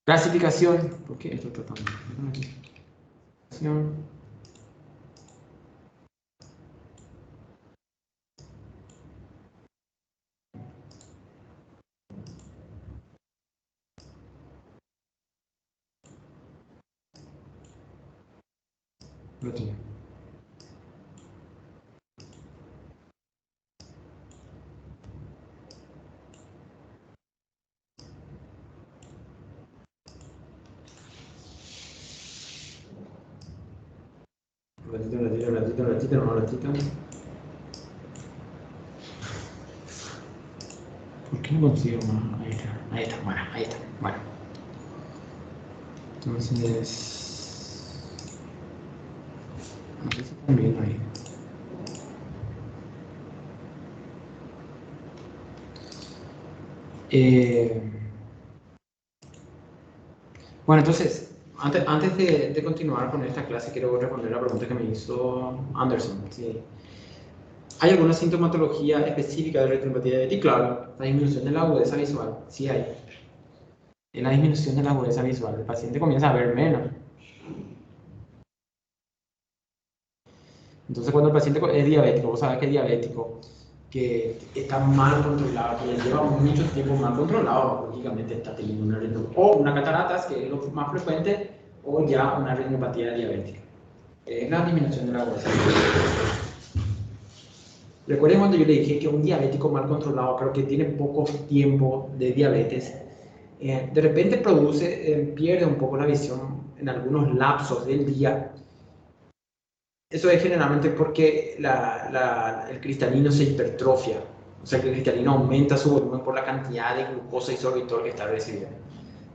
Clasificación, ¿por qué esto está tan mal? Clasificación. Lo tengo. Ratito. ¿Por qué no consigo más? Ahí está, bueno, ahí está, bueno. Entonces, no sé si están viendo ahí. Bueno, entonces, antes de continuar con esta clase, quiero responder la pregunta que me hizo Anderson. ¿Sí? ¿Hay alguna sintomatología específica de retinopatía diabética? Claro, la disminución de la agudeza visual, sí hay. En la disminución de la agudeza visual, el paciente comienza a ver menos. Entonces, cuando el paciente es diabético, vos sabés que es diabético, que está mal controlado, que ya lleva mucho tiempo mal controlado, lógicamente está teniendo una retinopatía, o una cataratas, que es lo más frecuente, o ya una retinopatía diabética. Es la disminución de la agudeza visual. Recuerden cuando yo le dije que un diabético mal controlado, pero que tiene poco tiempo de diabetes, de repente pierde un poco la visión en algunos lapsos del día, Eso es generalmente porque el cristalino se hipertrofia. O sea que el cristalino aumenta su volumen por la cantidad de glucosa y sorbitol que está recibiendo.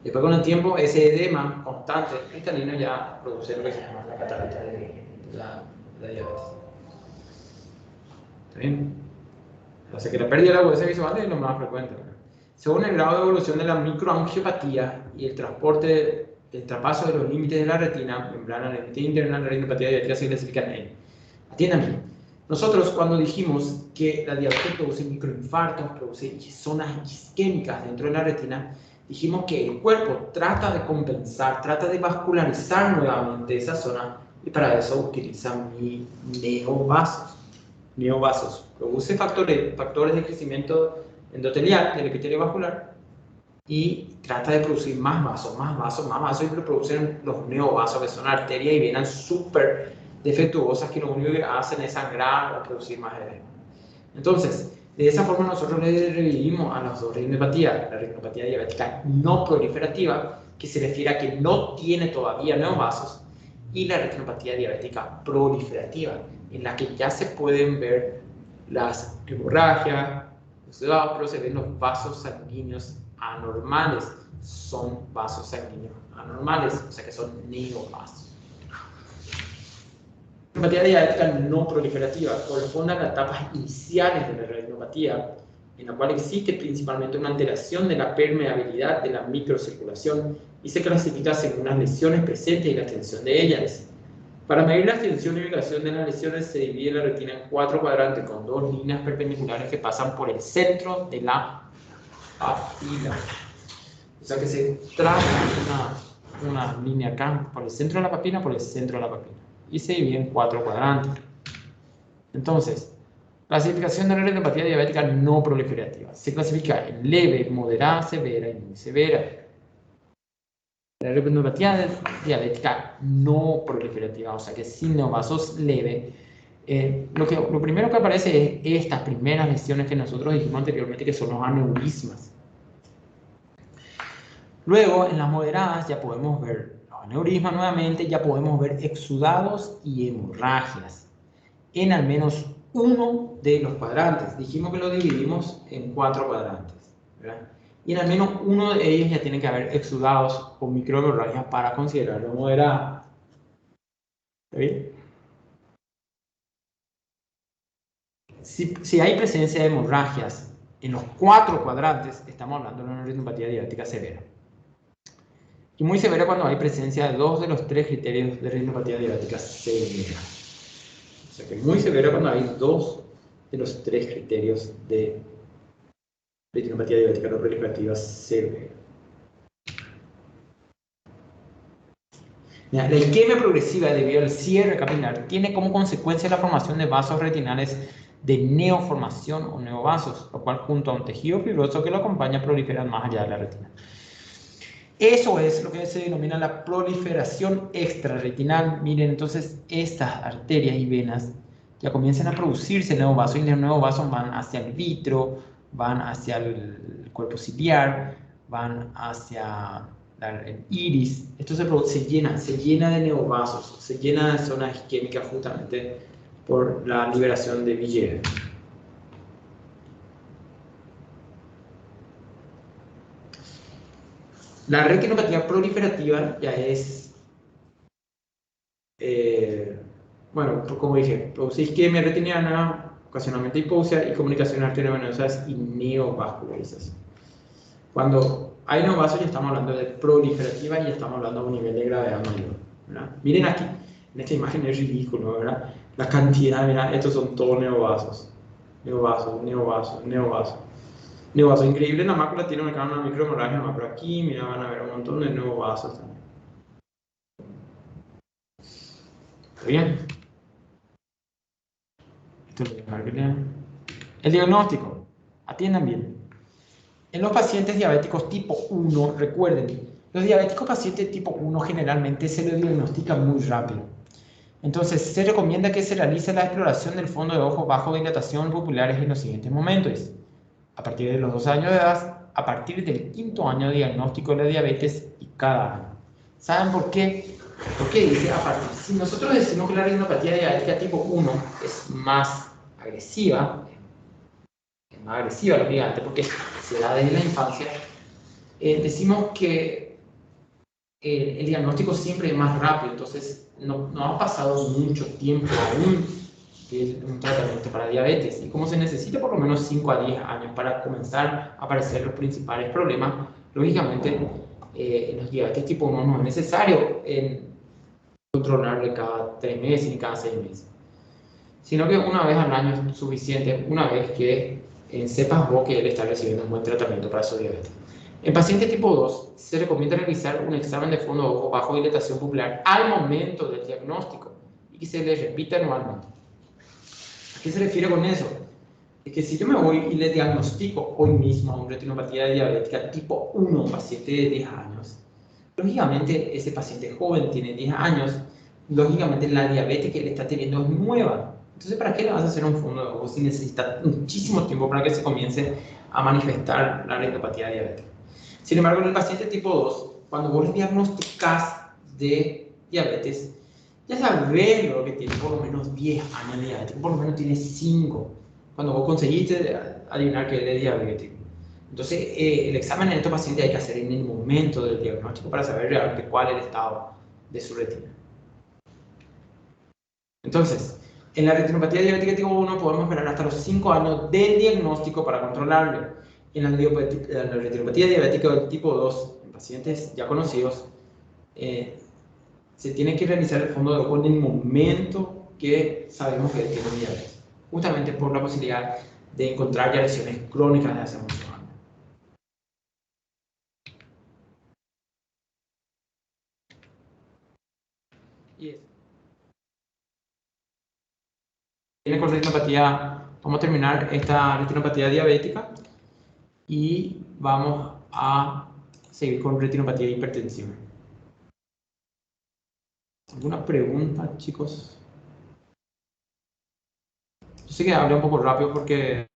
Después con el tiempo, ese edema constante cristalino ya produce lo que se llama la catarata de la diabetes. ¿Está bien? O sea que la pérdida de la agudeza visual es lo más frecuente. Según el grado de evolución de la microangiopatía y el traspaso de los límites de la retina, membrana, límite interna, la retinopatía diabética se clasifican en. Atiendan bien. Nosotros cuando dijimos que la diabetes produce microinfartos, produce zonas isquémicas dentro de la retina, dijimos que el cuerpo trata de compensar, trata de vascularizar nuevamente esa zona y para eso utiliza neovasos. Neovasos. Produce factores de crecimiento endotelial del epitelio vascular y trata de producir más vasos y lo producen los neovasos que son arterias y venas súper defectuosas que lo único que hacen es sangrar o producir más edema. Entonces, de esa forma nosotros le dividimos a las dos retinopatías, la retinopatía diabética no proliferativa, que se refiere a que no tiene todavía neovasos, y la retinopatía diabética proliferativa, en la que ya se pueden ver las hemorragias, pero se ven los vasos sanguíneos anormales. Son vasos sanguíneos anormales, o sea que son neovasos. La retinopatía diabética no proliferativa corresponde a las etapas iniciales de la retinopatía, en la cual existe principalmente una alteración de la permeabilidad de la microcirculación y se clasifica según las lesiones presentes y la extensión de ellas. Para medir la extensión y ubicación de las lesiones se divide la retina en 4 cuadrantes con 2 líneas perpendiculares que pasan por el centro de la papila. O sea que se traza una línea acá por el centro de la papila, por el centro de la papila. Y se divide en 4 cuadrantes. Entonces, clasificación de la retinopatía diabética no proliferativa. Se clasifica en leve, moderada, severa y muy severa. La retinopatía diabética no proliferativa, o sea que sin neovasos leve, lo primero que aparece es estas primeras lesiones que nosotros dijimos anteriormente, que son los aneurismas. Luego, en las moderadas ya podemos ver los aneurismas nuevamente, ya podemos ver exudados y hemorragias en al menos uno de los cuadrantes. Dijimos que lo dividimos en 4 cuadrantes, ¿verdad? Y en al menos uno de ellos ya tiene que haber exudados o microhemorragias para considerarlo moderada. ¿Está bien? Si hay presencia de hemorragias en los 4 cuadrantes, estamos hablando de una retinopatía diabética severa. Y muy severa cuando hay presencia de 2 de los 3 criterios de retinopatía diabética severa. O sea que muy severa cuando hay 2 de los 3 criterios de retinopatía diabética no proliferativa severa. La isquemia progresiva debido al cierre capilar tiene como consecuencia la formación de vasos retinales de neoformación o neovasos, lo cual junto a un tejido fibroso que lo acompaña proliferan más allá de la retina. Eso es lo que se denomina la proliferación extrarretinal. Miren, entonces estas arterias y venas ya comienzan a producirse nuevos vasos y los nuevos vasos van hacia el vitro, van hacia el cuerpo ciliar, van hacia el iris. Esto se llena de neovasos, se llena de zonas isquémicas justamente por la liberación de billete. La retinopatía proliferativa ya es, bueno, como dije, produce isquemia retiniana, ocasionalmente hipoxia y comunicaciones arteriovenosas y neovascularización. Cuando hay neovasos ya estamos hablando de proliferativa y ya estamos hablando de un nivel de gravedad mayor, ¿verdad? Miren aquí, en esta imagen es ridículo, ¿verdad? La cantidad, mira, estos son todos neovasos. Neovasos, neovasos, neovasos. Neovasos, increíble, la mácula tiene una microhemorragia, una macro aquí, mira, van a ver un montón de neovasos también. ¿Está bien? Esto es lo que lean. El diagnóstico, atiendan bien. En los pacientes diabéticos tipo 1, recuerden, los diabéticos pacientes tipo 1 generalmente se lo diagnostican muy rápido. Entonces, se recomienda que se realice la exploración del fondo de ojo bajo dilatación pupulares en los siguientes momentos. A partir de los 2 años de edad, a partir del 5.º año de diagnóstico de la diabetes y cada año. ¿Saben por qué? ¿Por qué? Dice, aparte, si nosotros decimos que la retinopatía diabética tipo 1 es más agresiva, lógicamente, porque se da desde la infancia, decimos que el diagnóstico siempre es más rápido, entonces no ha pasado mucho tiempo aún de un tratamiento para diabetes, y como se necesita por lo menos 5 a 10 años para comenzar a aparecer los principales problemas, lógicamente en los diabetes tipo 1 no es necesario controlarle cada 3 meses ni cada 6 meses, sino que una vez al año es suficiente, una vez que sepas vos que él está recibiendo un buen tratamiento para su diabetes. En paciente tipo 2 se recomienda realizar un examen de fondo de ojo bajo dilatación pupilar al momento del diagnóstico y que se le repita anualmente. ¿A qué se refiere con eso? Es que si yo me voy y le diagnostico hoy mismo una retinopatía diabética tipo 1 a un paciente de 10 años, lógicamente ese paciente joven tiene 10 años, lógicamente la diabetes que él está teniendo es nueva. Entonces, ¿para qué le vas a hacer un fondo de ojo si necesita muchísimo tiempo para que se comience a manifestar la retinopatía diabética? Sin embargo, en el paciente tipo 2, cuando vos le diagnosticás de diabetes, ya sabés lo que tiene por lo menos 10 años de diabetes, por lo menos tiene 5, cuando vos conseguiste adivinar que él es diabético. Entonces, el examen en estos pacientes hay que hacer en el momento del diagnóstico para saber realmente cuál es el estado de su retina. Entonces, en la retinopatía diabética tipo 1 podemos esperar hasta los 5 años del diagnóstico para controlarlo. En la retinopatía diabética tipo 2, en pacientes ya conocidos, se tiene que realizar el fondo de ojo en el momento que sabemos que tiene diabetes, justamente por la posibilidad de encontrar ya lesiones crónicas de hace muchos años. Y eso. Tiene con retinopatía, vamos a terminar esta retinopatía diabética y vamos a seguir con retinopatía hipertensiva. ¿Alguna pregunta, chicos? Yo sé que hablé un poco rápido porque